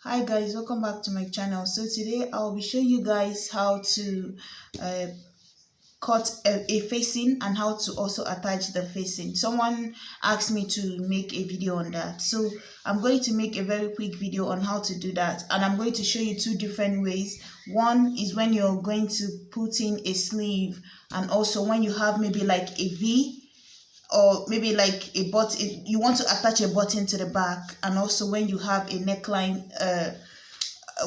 Hi guys, welcome back to my channel. So today I'll be showing you guys how to uh, cut a facing and how to also attach the facing. Someone asked me to make a video on that, so I'm going to make a very quick video on how to do that, and I'm going to show you two different ways. One is when you're going to put in a sleeve, and also when you have maybe like a V, or maybe like a button, you want to attach a button to the back, and also when you have a neckline,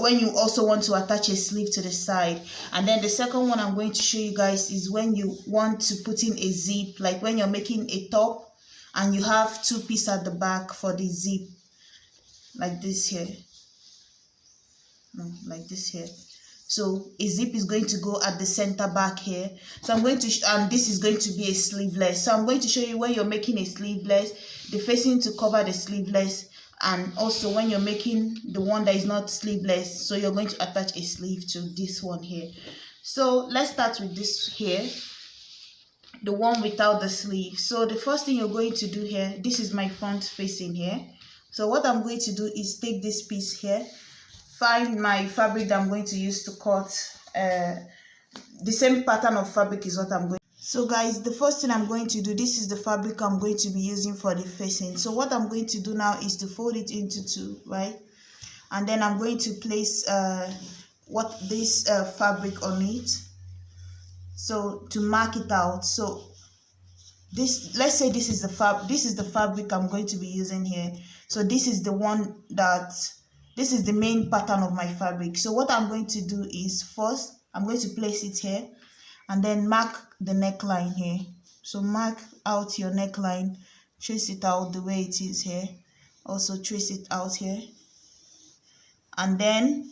when you also want to attach a sleeve to the side. And then the second one I'm going to show you guys is when you want to put in a zip, like when you're making a top and you have two pieces at the back for the zip, like this here, no, like this here. So a zip is going to go at the center back here. So I'm going to, and this is going to be a sleeveless. So I'm going to show you when you're making a sleeveless, the facing to cover the sleeveless, and also when you're making the one that is not sleeveless, so you're going to attach a sleeve to this one here. So let's start with this here, the one without the sleeve. So the first thing you're going to do here, this is my front facing here. So what I'm going to do is take this piece here, find my fabric that I'm going to use to cut. The same pattern of fabric is what I'm going. So guys, the first thing I'm going to do, this is the fabric I'm going to be using for the facing. So what I'm going to do now is to fold it into two, right? And then I'm going to place this fabric on it, so to mark it out. So this, let's say this is the fabric I'm going to be using here. So this is the one that, this is the main pattern of my fabric. So what I'm going to do is, first I'm going to place it here and then mark the neckline here. So mark out your neckline, trace it out the way it is here, also trace it out here. And then,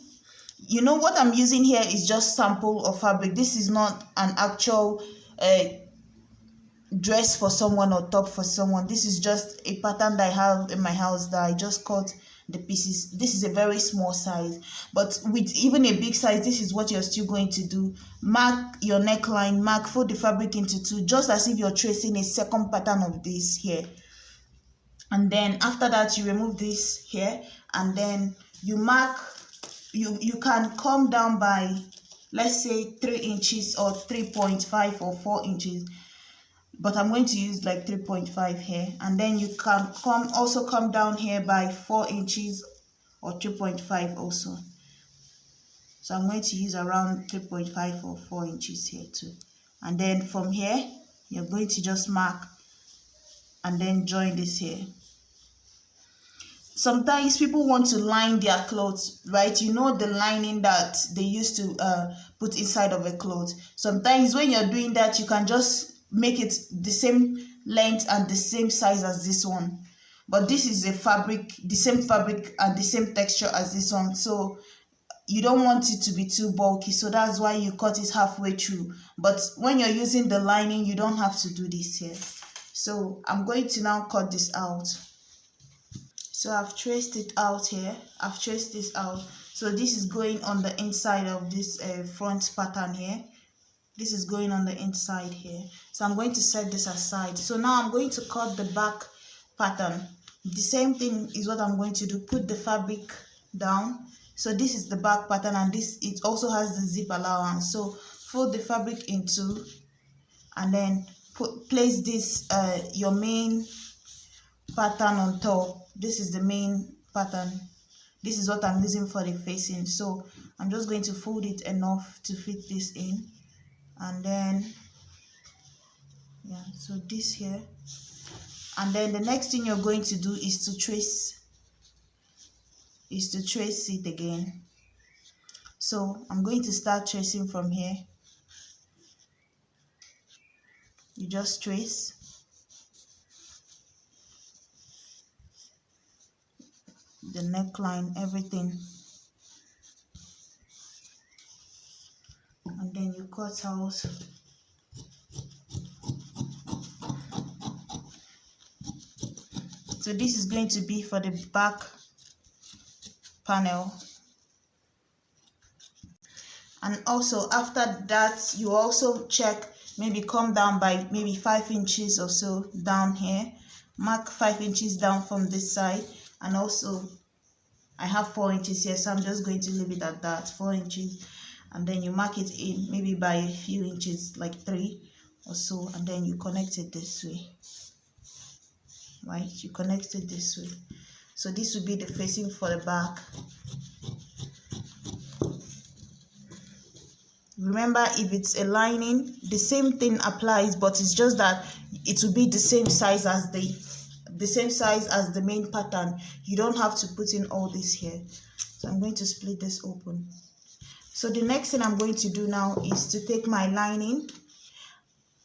you know, what I'm using here is just sample of fabric. This is not an actual dress for someone or top for someone. This is just a pattern that I have in my house that I just cut the pieces. This is a very small size, but with even a big size, this is what you're still going to do. Mark your neckline, fold the fabric into two, just as if you're tracing a second pattern of this here. And then after that, you remove this here, and then you mark, you can come down by, let's say 3 inches or 3.5 or 4 inches, but I'm going to use like 3.5 here. And then you can also come down here by 4 inches or 3.5 also. So I'm going to use around 3.5 or 4 inches here too. And then from here, you're going to just mark and then join this here. Sometimes people want to line their clothes, right? You know, the lining that they used to put inside of a cloth. Sometimes when you're doing that, you can just make it the same length and the same size as this one, but this is a fabric, the same fabric and the same texture as this one, so you don't want it to be too bulky, so that's why you cut it halfway through. But when you're using the lining, you don't have to do this here. So I'm going to now cut this out. So I've traced it out here, I've traced this out. So this is going on the inside of this front pattern here. This is going on the inside here. So I'm going to set this aside. So now I'm going to cut the back pattern. The same thing is what I'm going to do. Put the fabric down. So this is the back pattern, and this, it also has the zip allowance. So fold the fabric in two, and then place this your main pattern on top. This is the main pattern. This is what I'm using for the facing. So I'm just going to fold it enough to fit this in. And then, yeah, so this here. And then the next thing you're going to do is to trace it again. So I'm going to start tracing from here. You just trace. The neckline, everything. And then you cut out. So this is going to be for the back panel. And also after that, you also check, maybe come down by maybe 5 inches or so down here. Mark 5 inches down from this side, and also I have 4 inches here, so I'm just going to leave it at that, 4 inches. And then you mark it in maybe by a few inches, like 3 or so, and then you connect it this way, right? You connect it this way. So this would be the facing for the back. Remember, if it's a lining, the same thing applies, but it's just that it will be the same size as the main pattern. You don't have to put in all this here. So I'm going to split this open. So the next thing I'm going to do now is to take my lining.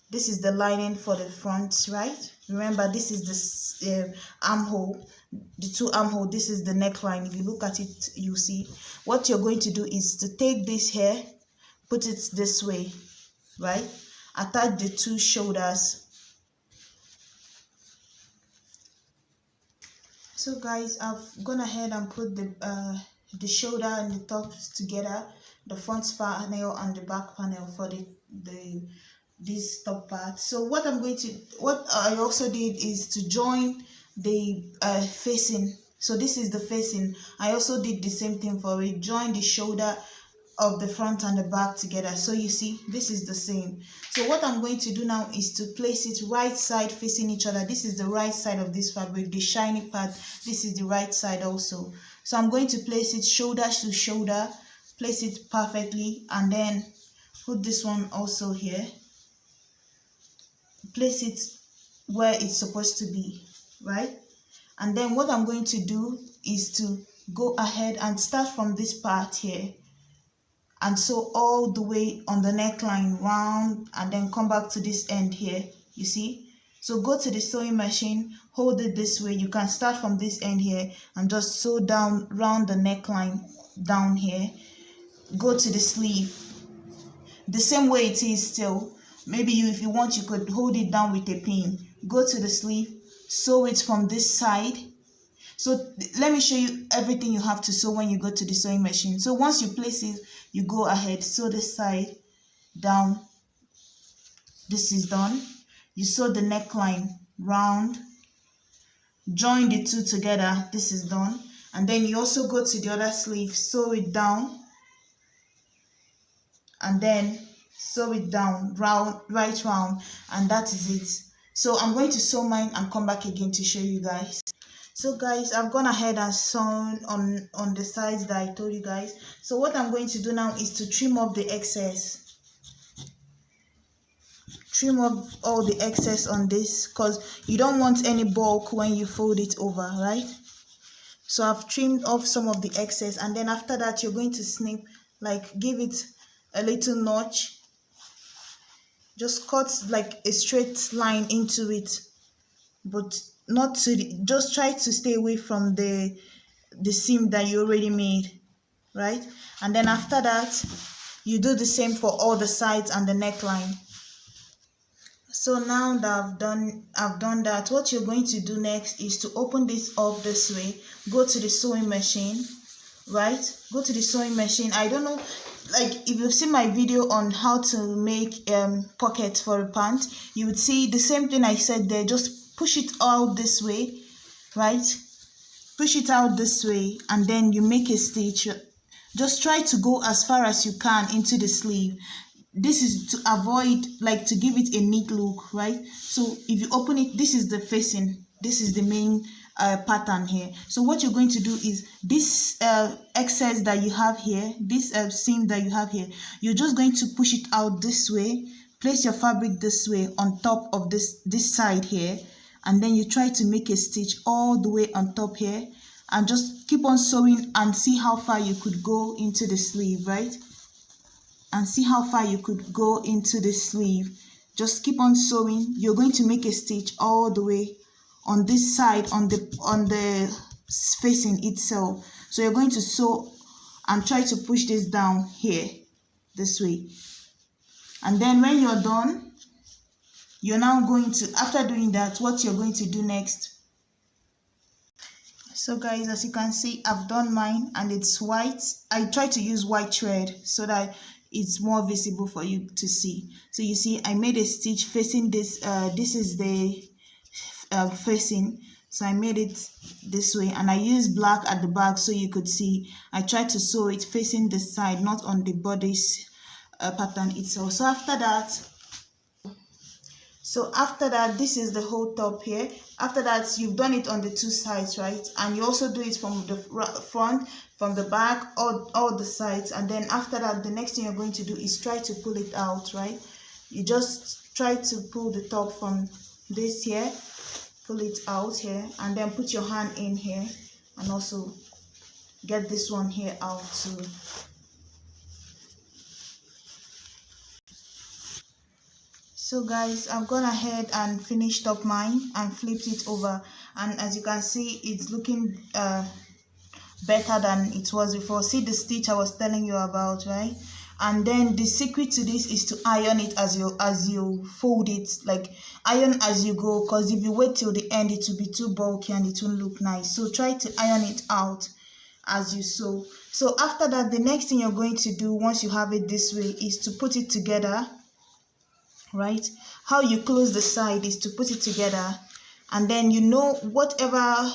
This is the lining for the front, right? Remember, this is the armhole, the 2 armhole. This is the neckline. If you look at it, you see what you're going to do is to take this here, put it this way, right? Attach the 2 shoulders. So guys, I've gone ahead and put the shoulder and the top together, the front panel and the back panel for this top part. So what I also did is to join the facing. So this is the facing. I also did the same thing for it. Join the shoulder of the front and the back together. So you see, this is the same. So what I'm going to do now is to place it right side facing each other. This is the right side of this fabric, the shiny part. This is the right side also. So I'm going to place it shoulder to shoulder, place it perfectly, and then put this one also here. Place it where it's supposed to be, right? And then what I'm going to do is to go ahead and start from this part here and sew all the way on the neckline round, and then come back to this end here, you see. So go to the sewing machine, hold it this way. You can start from this end here and just sew down round the neckline down here. Go to the sleeve the same way it is still. Maybe if you want, you could hold it down with a pin. Go to the sleeve, sew it from this side. So let me show you everything you have to sew when you go to the sewing machine. So once you place it, you go ahead, sew this side down. This is done. You sew the neckline round, join the 2 together. This is done. And then you also go to the other sleeve, sew it down, and then sew it down round, right round, and that is it. So I'm going to sew mine and come back again to show you guys. So guys, I've gone ahead and sewn on the sides that I told you guys. So what I'm going to do now is to trim off the excess. Trim off all the excess on this, because you don't want any bulk when you fold it over, right? So I've trimmed off some of the excess, and then after that you're going to snip, like give it a little notch. Just cut like a straight line into it, but not to just try to stay away from the seam that you already made, right? And then after that you do the same for all the sides and the neckline. So now that I've done that, what you're going to do next is to open this up this way. Go to the sewing machine, right? Go to the sewing machine. I don't know, like if you've seen my video on how to make pockets for a pant, you would see the same thing I said there. Just push it out this way, right? Push it out this way, and then you make a stitch. Just try to go as far as you can into the sleeve. This is to avoid, like, to give it a neat look, right? So if you open it, this is the facing, this is the main pattern here. So what you're going to do is this excess that you have here, this seam that you have here, you're just going to push it out this way. Place your fabric this way on top of this side here, and then you try to make a stitch all the way on top here, and just keep on sewing and see how far you could go into the sleeve, right? And see how far you could go into the sleeve. Just keep on sewing. You're going to make a stitch all the way on this side, on the facing itself. So you're going to sew and try to push this down here this way. And then when you're done, you're now going to, after doing that, what you're going to do next. So guys, as you can see, I've done mine and it's white. I try to use white thread so that it's more visible for you to see. So you see, I made a stitch facing this. This is the facing. So I made it this way, and I used black at the back so you could see. I tried to sew it facing the side, not on the body's pattern itself. So after that, this is the whole top here. After that, you've done it on the two sides, right? And you also do it from the front, from the back, all the sides. And then after that, the next thing you're going to do is try to pull it out, right? You just try to pull the top from this here, pull it out here, and then put your hand in here, and also get this one here out too. So guys, I've gone ahead and finished up mine and flipped it over, and as you can see, it's looking better than it was before. See the stitch I was telling you about, right? And then the secret to this is to iron it as you fold it, like iron as you go, because if you wait till the end, it will be too bulky and it won't look nice. So try to iron it out as you sew. So after that, the next thing you're going to do once you have it this way is to put it together, right? How you close the side is to put it together, and then you know whatever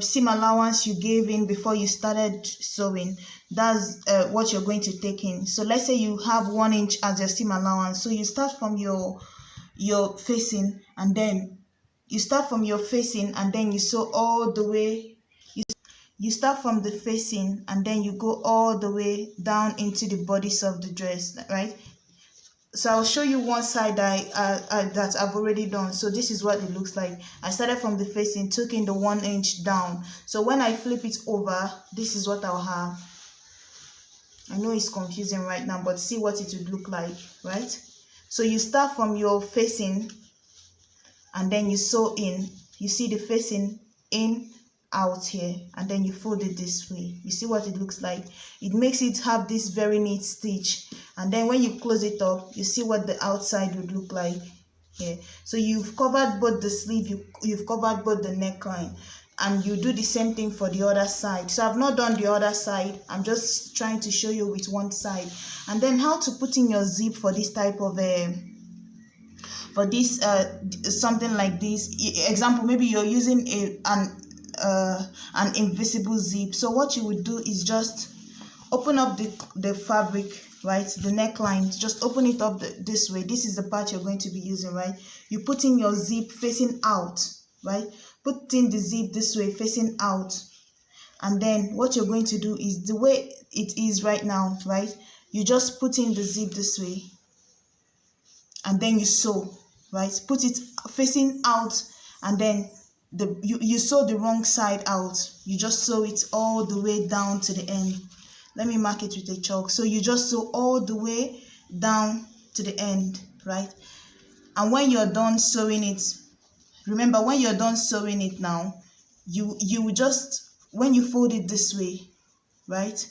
seam allowance you gave in before you started sewing, that's what you're going to take in. So let's say you have 1 inch as your seam allowance, so you start from your facing, and then you start from your facing, and then you sew all the way. You start from the facing, and then you go all the way down into the bodice of the dress, right? So I'll show you one side that I've already done. So this is what it looks like. I started from the facing, took in the 1 inch down. So when I flip it over, this is what I'll have. I know it's confusing right now, but see what it would look like, right? So you start from your facing, and then you sew in. You see the facing in, out here, and then you fold it this way. You see what it looks like. It makes it have this very neat stitch, and then when you close it up, you see what the outside would look like here. So you've covered both the sleeve, you've covered both the neckline, and you do the same thing for the other side. So I've not done the other side, I'm just trying to show you with one side. And then how to put in your zip for this type of something like this. Example, maybe you're using an invisible zip. So what you would do is just open up the fabric, right? The neckline, just open it up this way. This is the part you're going to be using, right? You put in your zip facing out, right? Put in the zip this way facing out, and then what you're going to do is the way it is right now, right? You just put in the zip this way, and then you sew, right? Put it facing out, and then you sew the wrong side out. You just sew it all the way down to the end. Let me mark it with a chalk. So you just sew all the way down to the end, right? And when you're done sewing it, remember, when you're done sewing it now, you just, when you fold it this way, right?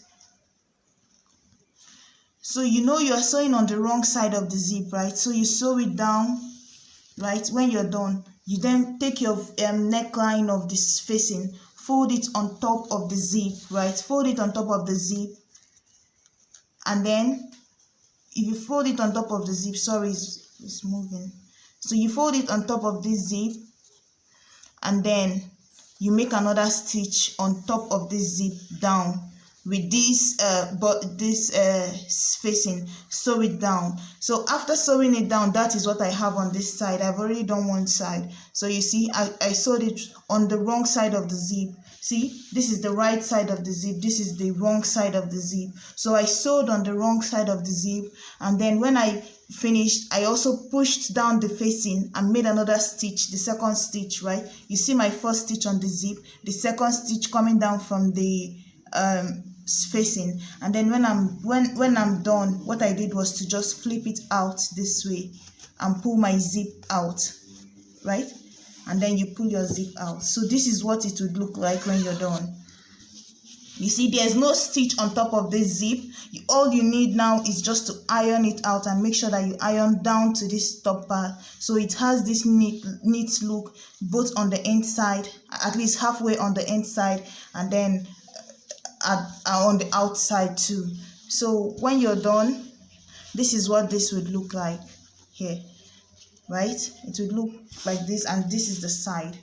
So you know you're sewing on the wrong side of the zip, right? So you sew it down, right? When you're done, you then take your neckline of this facing, fold it on top of the zip, right? Fold it on top of the zip, and then if you fold it on top of the zip, sorry, it's moving. So you fold it on top of this zip, and then you make another stitch on top of this zip down with this facing. Sew it down. So after sewing it down, that is what I have on this side. I've already done one side. So you see, I sewed it on the wrong side of the zip. See, this is the right side of the zip, this is the wrong side of the zip. So I sewed on the wrong side of the zip, and then when I finished, I also pushed down the facing and made another stitch, the second stitch, right? You see my first stitch on the zip, the second stitch coming down from the facing, and then when I'm done, what I did was to just flip it out this way and pull my zip out, right? And then you pull your zip out. So this is what it would look like when you're done. You see, there's no stitch on top of this zip. All you need now is just to iron it out, and make sure that you iron down to this top part, so it has this neat look both on the inside, at least halfway on the inside, and then on the outside too. So when you're done, this is what this would look like here, right? It would look like this, and this is the side.